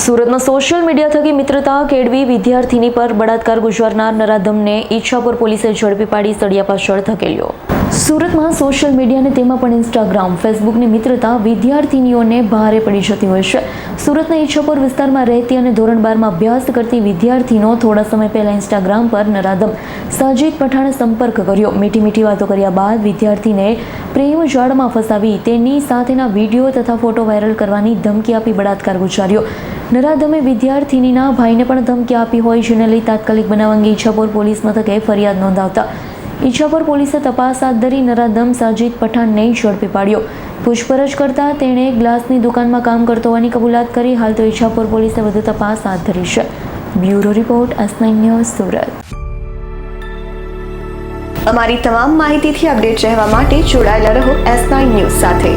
સુરતમાં social media થકી મિત્રતા કેળવી વિદ્યાર્થીની પર બળાત્કાર ગુજારનાર નરાધમને ઈચ્છાપુર પોલીસે ઝડપી પાડી સળિયા પાછળ ધકેલ્યો। સુરતમાં સોશિયલ મીડિયા અને તેમાં પણ ઇન્સ્ટાગ્રામ, ફેસબુકની મિત્રતા વિદ્યાર્થીનીઓને ભારે પડી જતી હોય છે। સુરતના ઈચ્છાપુર વિસ્તારમાં રહેતી અને ધોરણ 12માં અભ્યાસ કરતી વિદ્યાર્થીનો થોડા સમય પહેલા ઇન્સ્ટાગ્રામ પર નરાધમ સાજીદ પઠાણે સંપર્ક કર્યો। મીઠી વાતો કર્યા બાદ વિદ્યાર્થીને પ્રેમ જાળમાં ફસાવી તેની સાથેના વિડીયો તથા ફોટો વાયરલ કરવાની ધમકી આપી બળાત્કાર ગુજાર્યો। નરાધમે વિદ્યાર્થીનીના ભાઈને પણ ધમકી આપી હોય, જેને લઈ તાત્કાલિક બનાવ અંગે ઈચ્છાપુર પોલીસ મથકે ફરિયાદ નોંધાવતા ઈચ્છાપુર પોલીસે તપાસ હાથ ધરી નરાધમ સાજીદ પઠાણને ઝડપી પાડ્યો। પૂછપરછ કરતા તેણે ગ્લાસની દુકાનમાં કામ કરતો હોવાની કબૂલાત કરી। હાલ તો ઈચ્છાપુર પોલીસે વધુ તપાસ હાથ ધરી છે। Bureau report, S9 news, Surat. અમારી તમામ માહિતીથી અપડેટ રહેવા માટે જોડાયેલા રહો S9 ન્યૂઝ સાથે।